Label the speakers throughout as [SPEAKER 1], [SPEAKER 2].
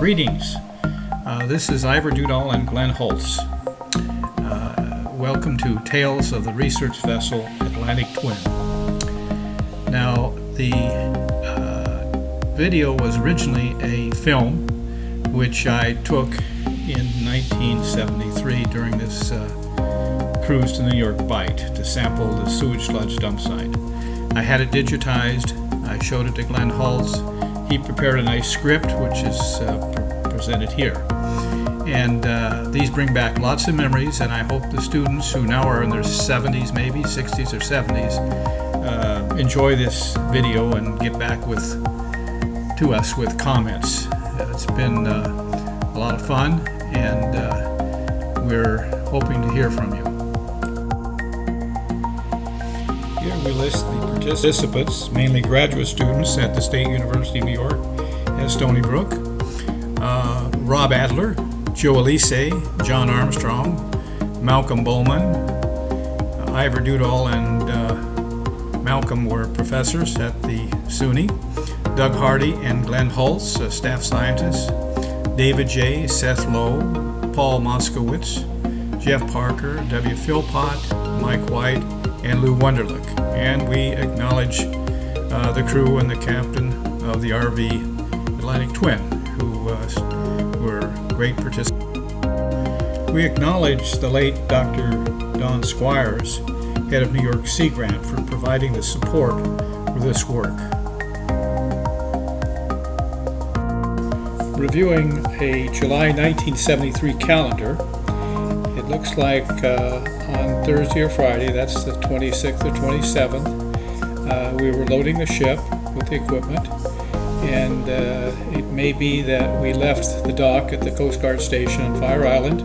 [SPEAKER 1] Greetings. This is Iver Duedall and Glen Hulse. Welcome to Tales of the Research Vessel Atlantic Twin. Now, the video was originally a film which I took in 1973 during this cruise to the York Bight to sample the sewage sludge dump site. I had it digitized. I showed it to Glen Hulse. He prepared a nice script, which is presented here. And these bring back lots of memories, and I hope the students who now are in their 70s, maybe 60s or 70s, enjoy this video and get back to us with comments. It's been a lot of fun, and we're hoping to hear from you. Here we list the participants, mainly graduate students at the State University of New York at Stony Brook. Rob Adler, Joe Elise, John Armstrong, Malcolm Bowman, Iver Duedall and Malcolm were professors at the SUNY. Doug Hardy and Glen Hulse, staff scientists. David J., Seth Lowe, Paul Moskowitz, Jeff Parker, W. Philpott, Mike White, and Lou Wunderlich. And we acknowledge the crew and the captain of the RV Atlantic Twin, who were great participants. We acknowledge the late Dr. Don Squires, head of New York Sea Grant, for providing the support for this work. Reviewing a July 1973 calendar, it looks like on Thursday or Friday, that's the 26th or 27th, we were loading the ship with the equipment, and it may be that we left the dock at the Coast Guard station on Fire Island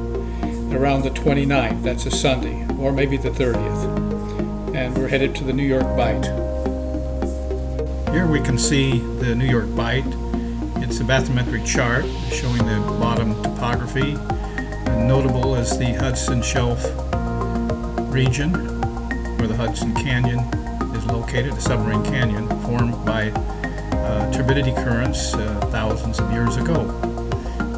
[SPEAKER 1] around the 29th, that's a Sunday, or maybe the 30th, and we're headed to the New York Bight. Here we can see the New York Bight. It's a bathymetric chart showing the bottom topography. Notable is the Hudson Shelf region, where the Hudson Canyon is located, a submarine canyon formed by turbidity currents thousands of years ago.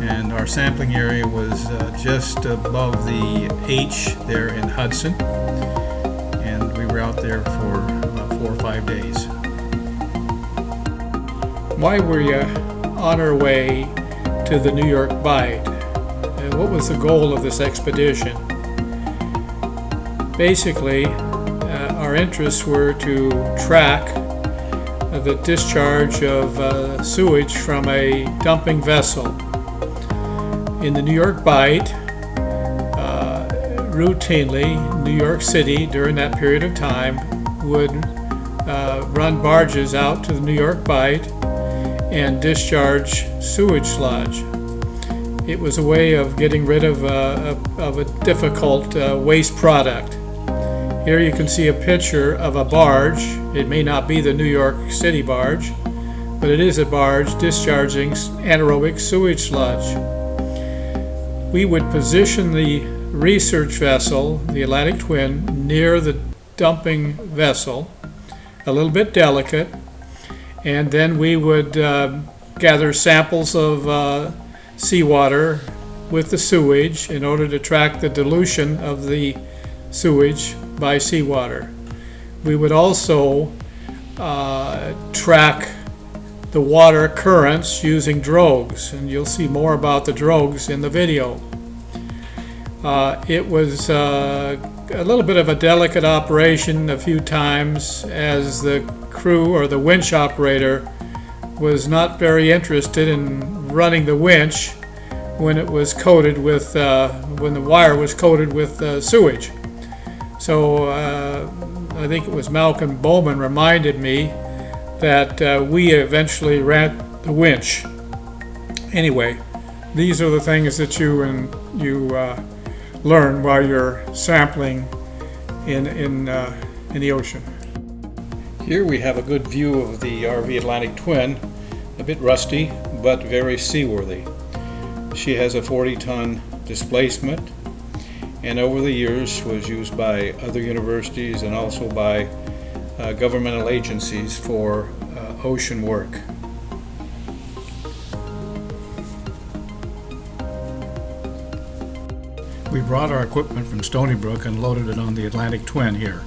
[SPEAKER 1] And our sampling area was just above the H there in Hudson, and we were out there for about 4 or 5 days. Why were you on our way to the New York Bight? What was the goal of this expedition? Basically, our interests were to track the discharge of sewage from a dumping vessel. In the New York Bight, routinely, New York City during that period of time would run barges out to the New York Bight and discharge sewage sludge. It was a way of getting rid of a difficult waste product. Here you can see a picture of a barge. It may not be the New York City barge, but it is a barge discharging anaerobic sewage sludge. We would position the research vessel, the Atlantic Twin, near the dumping vessel, a little bit delicate, and then we would gather samples of seawater with the sewage in order to track the dilution of the sewage by seawater. We would also track the water currents using drogues, and you'll see more about the drogues in the video. It was a little bit of a delicate operation a few times, as the crew or the winch operator was not very interested in running the winch when it was coated with when the wire was coated with sewage. So I think it was Malcolm Bowman reminded me that we eventually ran the winch. Anyway, these are the things that you learn while you're sampling in the ocean. Here we have a good view of the RV Atlantic Twin, a bit rusty, but very seaworthy. She has a 40-ton displacement, and over the years was used by other universities and also by governmental agencies for ocean work. We brought our equipment from Stony Brook and loaded it on the Atlantic Twin here.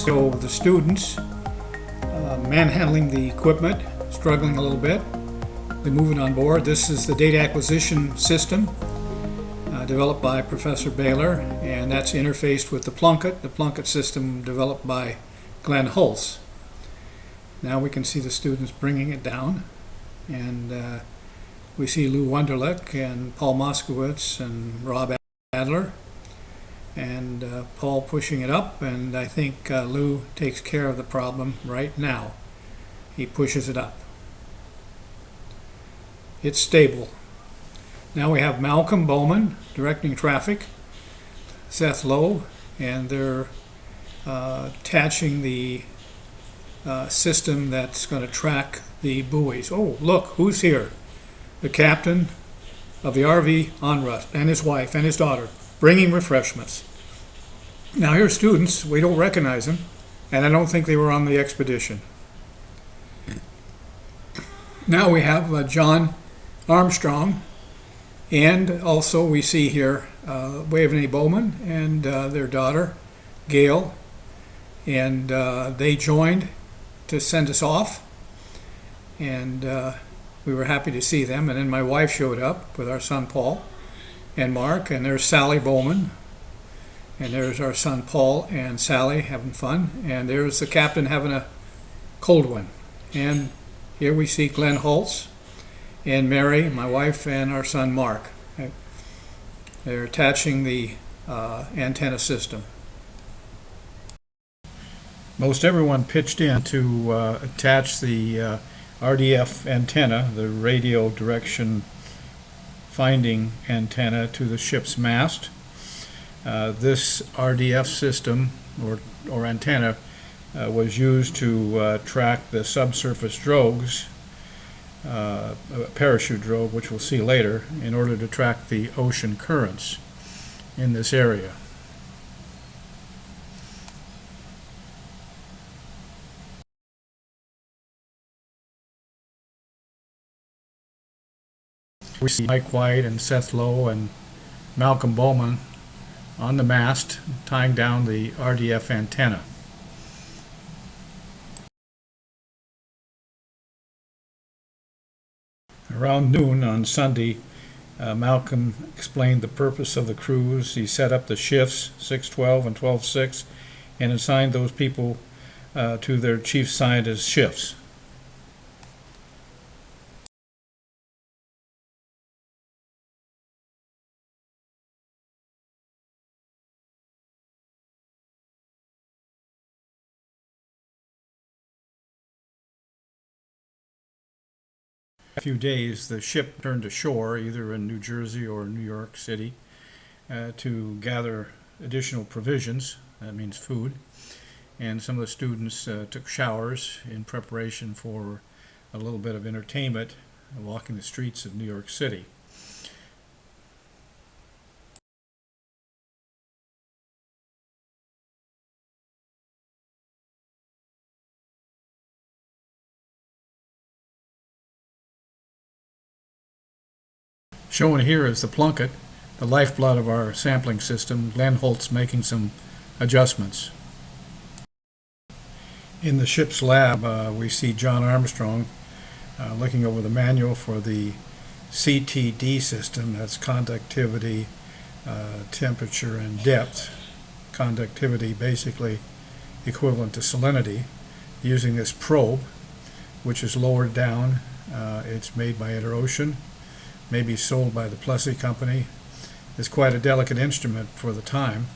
[SPEAKER 1] So the students manhandling the equipment, struggling a little bit. They move it on board. This is the data acquisition system developed by Professor Baylor, and that's interfaced with the Plunkett system developed by Glen Hulse. Now we can see the students bringing it down, and we see Lou Wunderlich and Paul Moskowitz and Rob Adler, and Paul pushing it up, and I think Lou takes care of the problem right now. He pushes it up. It's stable. Now we have Malcolm Bowman directing traffic, Seth Lowe, and they're attaching the system that's going to track the buoys. Oh, look, who's here? The captain of the RV Onrust and his wife and his daughter, bringing refreshments. Now here's students. We don't recognize them, and I don't think they were on the expedition. Now we have John Armstrong, and also we see here Waveney Bowman and their daughter, Gail, and they joined to send us off, and we were happy to see them. And then my wife showed up with our son Paul and Mark, and there's Sally Bowman, and there's our son Paul and Sally having fun, and there's the captain having a cold one. And here we see Glen Hulse and Mary, my wife, and our son Mark. They're attaching the antenna system. Most everyone pitched in to attach the RDF antenna, the radio direction finding antenna, to the ship's mast. This RDF system or antenna was used to track the subsurface drogues, a parachute drogue, which we'll see later, in order to track the ocean currents in this area. We see Mike White and Seth Lowe and Malcolm Bowman on the mast tying down the RDF antenna. Around noon on Sunday, Malcolm explained the purpose of the cruise. He set up the shifts, 6-12 and 12-6, and assigned those people to their chief scientist shifts. A few days, the ship turned to shore, either in New Jersey or New York City, to gather additional provisions. That means food. And some of the students took showers in preparation for a little bit of entertainment, walking the streets of New York City. Shown here is the Plunkett, the lifeblood of our sampling system. Glen Hulse making some adjustments. In the ship's lab, we see John Armstrong looking over the manual for the CTD system. That's conductivity, temperature, and depth. Conductivity basically equivalent to salinity, using this probe, which is lowered down. It's made by Interocean, maybe sold by the Plessy Company. It's quite a delicate instrument for the time,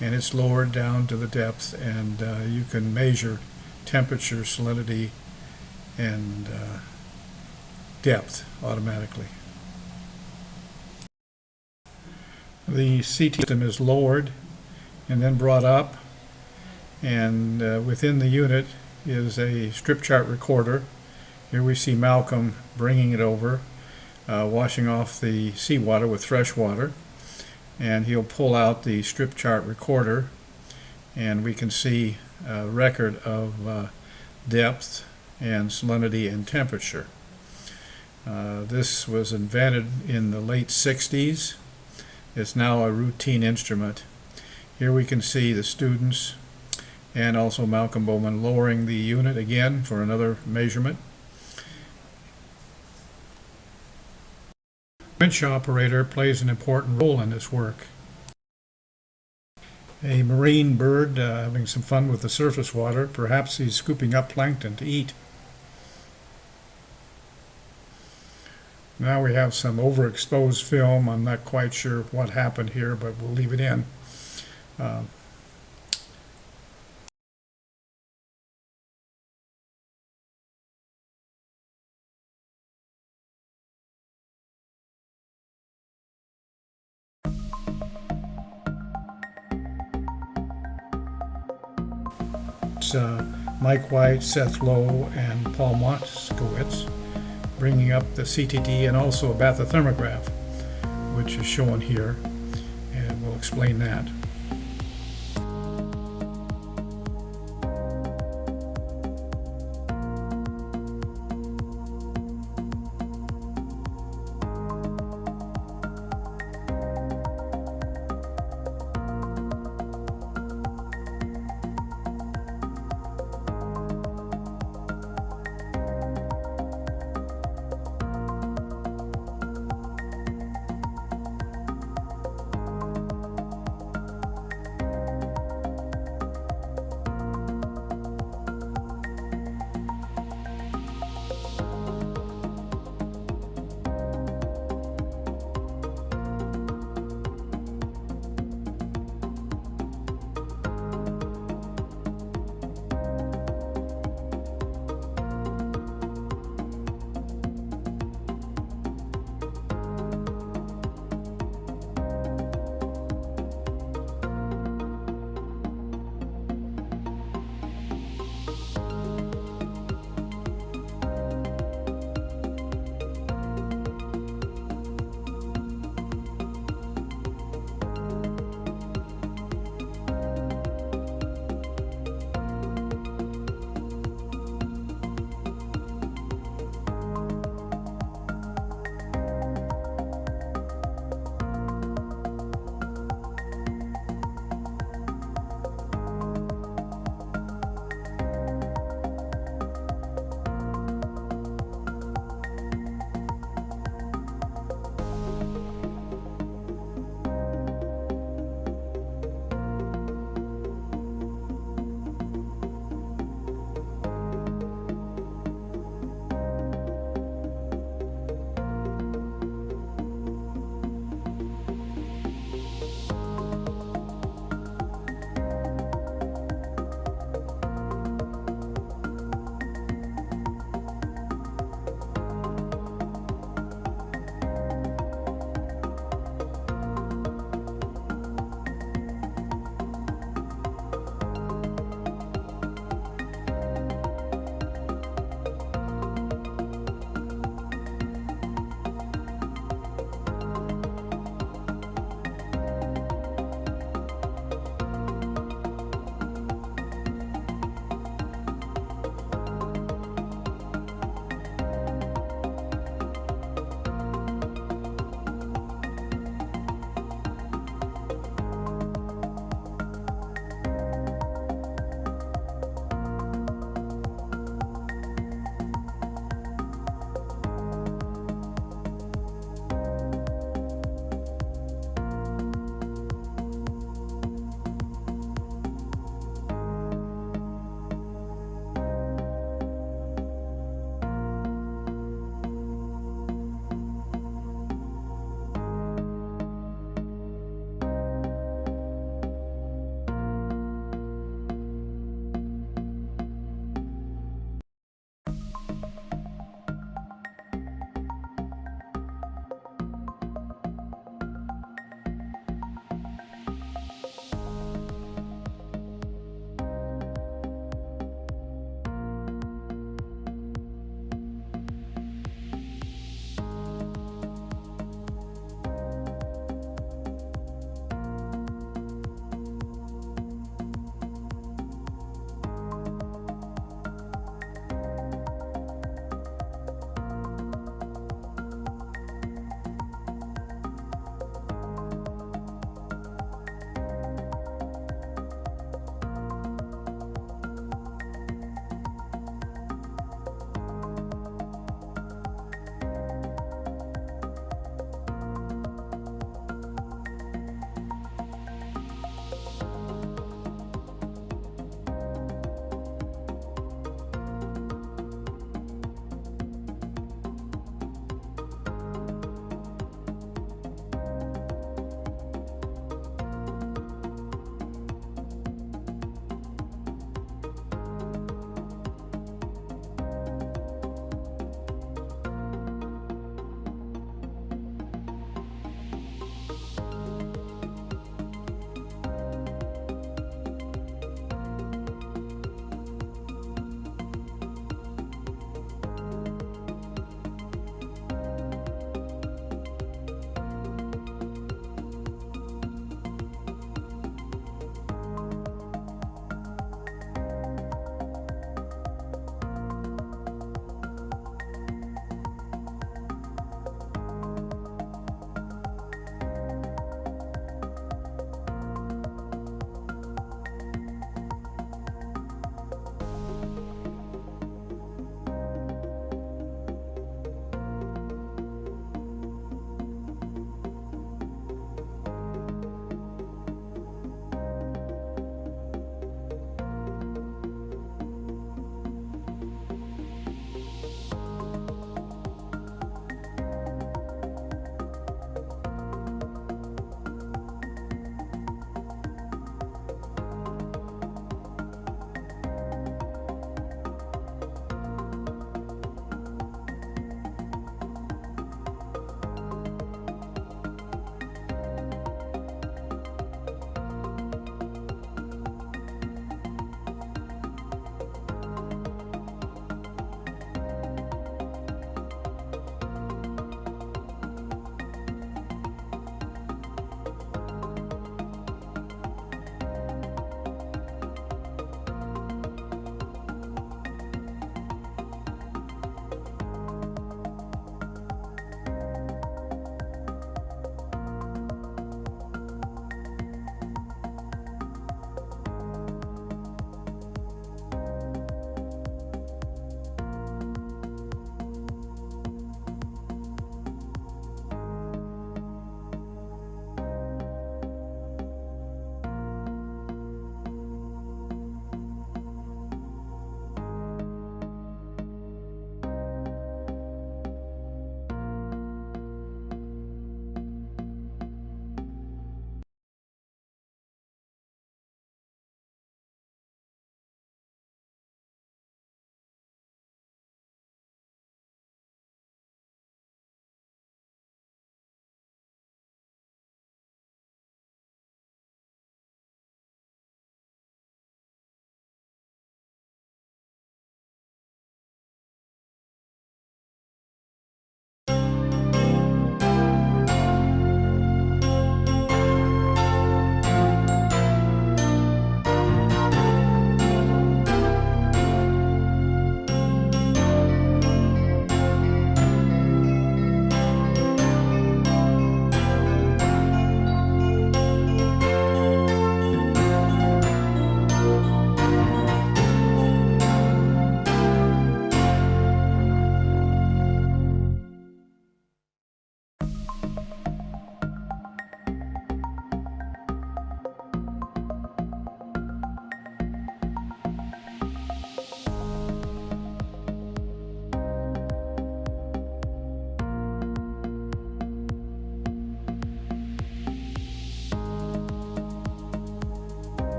[SPEAKER 1] and it's lowered down to the depth, and you can measure temperature, salinity, and depth automatically. The CT system is lowered and then brought up, and within the unit is a strip chart recorder. Here we see Malcolm bringing it over. washing off the seawater with fresh water, and he'll pull out the strip chart recorder, and we can see a record of depth and salinity and temperature. This was invented in the late 60s. It's now a routine instrument. Here we can see the students and also Malcolm Bowman lowering the unit again for another measurement. The winch operator plays an important role in this work. A marine bird having some fun with the surface water. Perhaps he's scooping up plankton to eat. Now we have some overexposed film. I'm not quite sure what happened here, but we'll leave it in. It's Mike White, Seth Lowe, and Paul Moskowitz bringing up the CTD and also a bathythermograph, which is shown here, and we'll explain that.